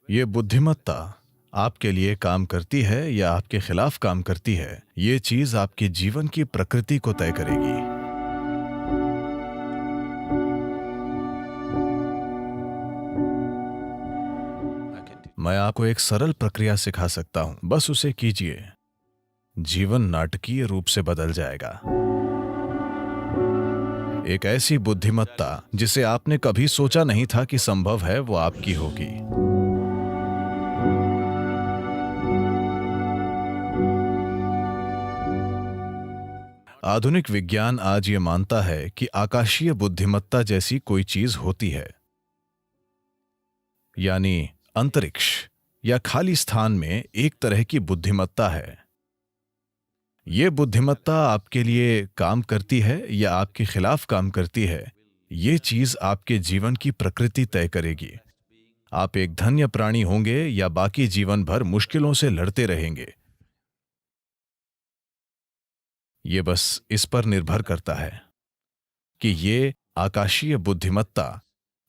ये बुद्धिमत्ता आपके लिए काम करती है या आपके खिलाफ काम करती है, ये चीज आपके जीवन की प्रकृति को तय करेगी। मैं आपको एक सरल प्रक्रिया सिखा सकता हूं, बस उसे कीजिए। जीवन नाटकीय रूप से बदल जाएगा। एक ऐसी बुद्धिमत्ता जिसे आपने कभी सोचा नहीं था कि संभव है, वो आपकी होगी। आधुनिक विज्ञान आज ये मानता है कि आकाशीय बुद्धिमत्ता जैसी कोई चीज होती है, यानी अंतरिक्ष या खाली स्थान में एक तरह की बुद्धिमत्ता है। ये बुद्धिमत्ता आपके लिए काम करती है या आपके खिलाफ काम करती है, ये चीज आपके जीवन की प्रकृति तय करेगी। आप एक धन्य प्राणी होंगे या बाकी जीवन भर मुश्किलों से लड़ते रहेंगे। ये बस इस पर निर्भर करता है कि ये आकाशीय बुद्धिमत्ता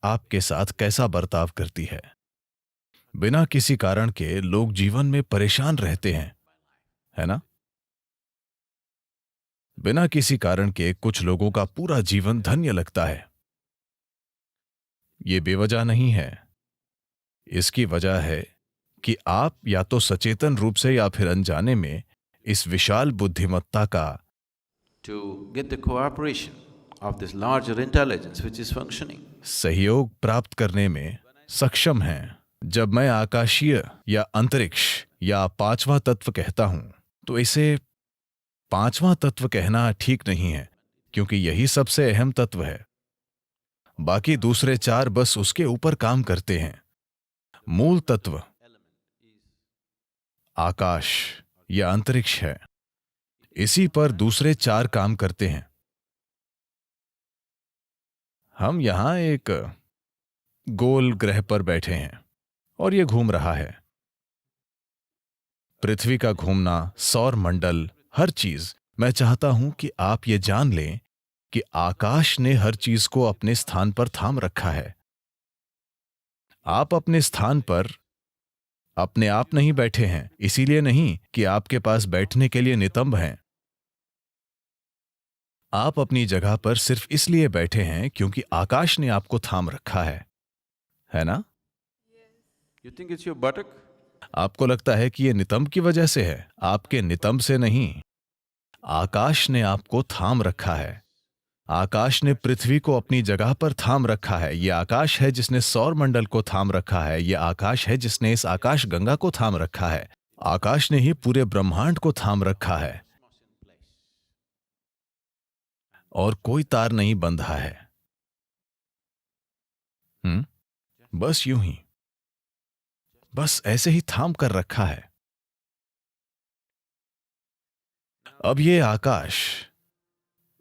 आपके साथ कैसा बर्ताव करती है। बिना किसी कारण के लोग जीवन में परेशान रहते हैं, है ना? बिना किसी कारण के कुछ लोगों का पूरा जीवन धन्य लगता है। ये बेवजह नहीं है। इसकी वजह है कि आप या तो सचेतन रूप से या फिर अनजाने में इस विशाल बुद्धिमत्ता का to get the cooperation of this larger intelligence which is functioning. सहयोग प्राप्त करने में सक्षम हैं। जब मैं आकाशीय या अंतरिक्ष या पांचवा तत्व कहता हूं, तो इसे पांचवा तत्व कहना ठीक नहीं है, क्योंकि यही सबसे अहम तत्व है। बाकी दूसरे चार बस उसके ऊपर काम करते हैं। मूल तत्व आकाश या अंतरिक्ष है, इसी पर दूसरे चार काम करते हैं। हम यहां एक गोल ग्रह पर बैठे हैं और यह घूम रहा है। पृथ्वी का घूमना, सौर मंडल, हर चीज। मैं चाहता हूं कि आप ये जान लें कि आकाश ने हर चीज को अपने स्थान पर थाम रखा है। आप अपने स्थान पर अपने आप नहीं बैठे हैं, इसीलिए नहीं कि आपके पास बैठने के लिए नितंब हैं। आप अपनी जगह पर सिर्फ इसलिए बैठे हैं क्योंकि आकाश ने आपको थाम रखा है ना? You think it's your buttock? आपको लगता है कि यह नितंब की वजह से है, आपके नितंब से नहीं। आकाश ने आपको थाम रखा है। आकाश ने पृथ्वी को अपनी जगह पर थाम रखा है। यह आकाश है जिसने सौर मंडल को थाम रखा है। यह आकाश है जिसने इस आकाश गंगा को थाम रखा है। आकाश ने ही पूरे ब्रह्मांड को थाम रखा है और कोई तार नहीं बंधा है। बस यूं ही, बस ऐसे ही थाम कर रखा है। अब ये आकाश,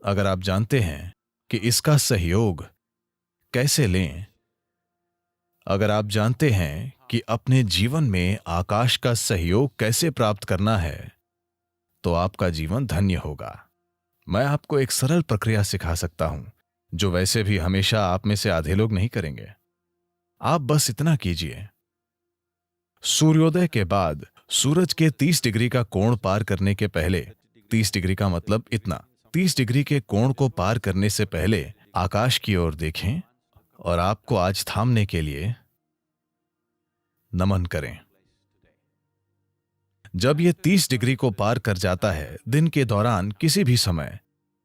अगर आप जानते हैं कि इसका सहयोग कैसे लें, अगर आप जानते हैं कि अपने जीवन में आकाश का सहयोग कैसे प्राप्त करना है, तो आपका जीवन धन्य होगा। मैं आपको एक सरल प्रक्रिया सिखा सकता हूं, जो वैसे भी हमेशा आप में से आधे लोग नहीं करेंगे। आप बस इतना कीजिए। सूर्योदय के बाद सूरज के 30 डिग्री का कोण पार करने के पहले, 30 डिग्री का मतलब इतना, 30 डिग्री के कोण को पार करने से पहले आकाश की ओर देखें और आपको आज थामने के लिए नमन करें। जब यह 30 डिग्री को पार कर जाता है, दिन के दौरान किसी भी समय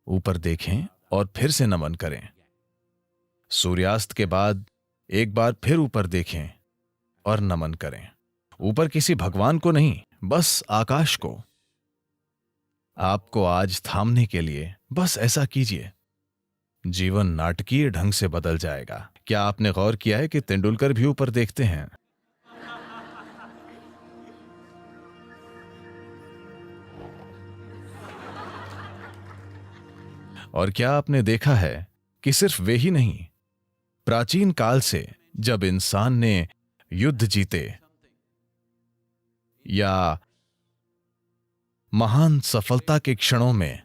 ऊपर देखें और फिर से नमन करें। सूर्यास्त के बाद एक बार फिर ऊपर देखें और नमन करें। ऊपर किसी भगवान को नहीं, बस आकाश को। आपको आज थामने के लिए बस ऐसा कीजिए। जीवन नाटकीय ढंग से बदल जाएगा। क्या आपने गौर किया है कि तेंदुलकर भी ऊपर देखते हैं? और क्या आपने देखा है कि सिर्फ वे ही नहीं, प्राचीन काल से जब इंसान ने युद्ध जीते या महान सफलता के क्षणों में,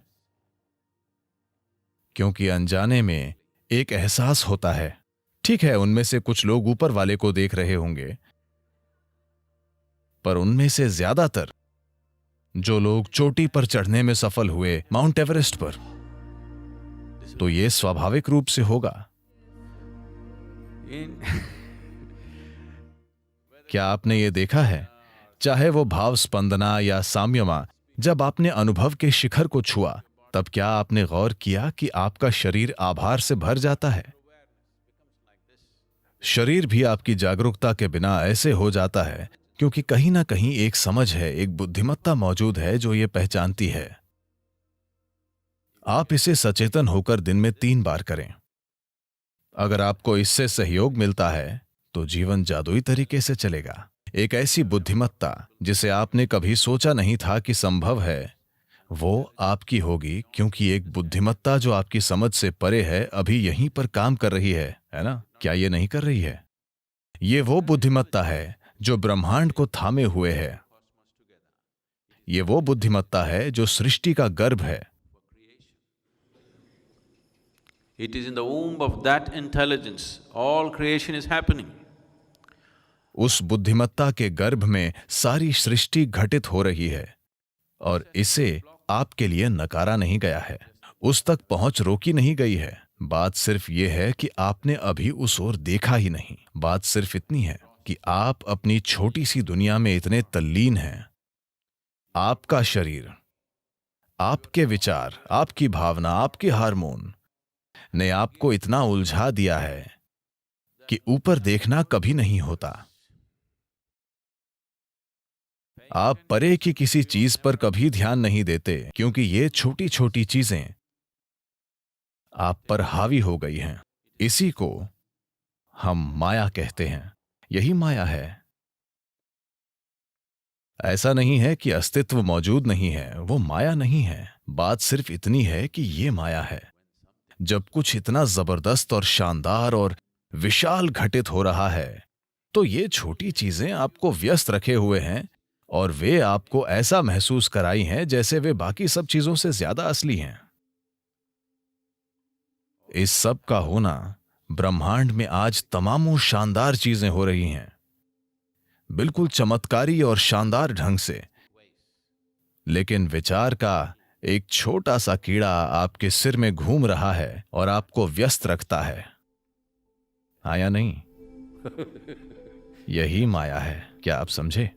क्योंकि अनजाने में एक एहसास होता है। ठीक है, उनमें से कुछ लोग ऊपर वाले को देख रहे होंगे, पर उनमें से ज्यादातर जो लोग चोटी पर चढ़ने में सफल हुए, माउंट एवरेस्ट पर, तो ये स्वाभाविक रूप से होगा। क्या आपने ये देखा है, चाहे वो भाव स्पंदना या साम्यमा, जब आपने अनुभव के शिखर को छुआ, तब क्या आपने गौर किया कि आपका शरीर आभार से भर जाता है? शरीर भी आपकी जागरूकता के बिना ऐसे हो जाता है, क्योंकि कहीं ना कहीं एक समझ है, एक बुद्धिमत्ता मौजूद है जो ये पहचानती है। आप इसे सचेतन होकर दिन में 3 बार करें। अगर आपको इससे सहयोग मिलता है तो जीवन जादुई तरीके से चलेगा। एक ऐसी बुद्धिमत्ता जिसे आपने कभी सोचा नहीं था कि संभव है, वो आपकी होगी, क्योंकि एक बुद्धिमत्ता जो आपकी समझ से परे है अभी यहीं पर काम कर रही है ना? क्या ये नहीं कर रही है? ये वो बुद्धिमत्ता है जो ब्रह्मांड को थामे हुए है। ये वो बुद्धिमत्ता है जो सृष्टि का गर्भ है। It is in the womb of that intelligence all creation is happening. उस बुद्धिमत्ता के गर्भ में सारी सृष्टि घटित हो रही है और इसे आपके लिए नकारा नहीं गया है, उस तक पहुंच रोकी नहीं गई है। बात सिर्फ ये है कि आपने अभी उस ओर देखा ही नहीं। बात सिर्फ इतनी है कि आप अपनी छोटी सी दुनिया में इतने तल्लीन हैं। आपका शरीर, आपके विचार, आपकी भावना, आपके हार्मोन ने आपको इतना उलझा दिया है कि ऊपर देखना कभी नहीं होता। आप परे की किसी चीज पर कभी ध्यान नहीं देते, क्योंकि ये छोटी छोटी चीजें आप पर हावी हो गई हैं। इसी को हम माया कहते हैं। यही माया है। ऐसा नहीं है कि अस्तित्व मौजूद नहीं है, वो माया नहीं है। बात सिर्फ इतनी है कि ये माया है। जब कुछ इतना जबरदस्त और शानदार और विशाल घटित हो रहा है, तो ये छोटी चीजें आपको व्यस्त रखे हुए हैं और वे आपको ऐसा महसूस कराई हैं जैसे वे बाकी सब चीजों से ज्यादा असली हैं। इस सब का होना, ब्रह्मांड में आज तमामों शानदार चीजें हो रही हैं, बिल्कुल चमत्कारी और शानदार ढंग से, लेकिन विचार का एक छोटा सा कीड़ा आपके सिर में घूम रहा है और आपको व्यस्त रखता है। हाँ या नहीं? यही माया है। क्या आप समझे?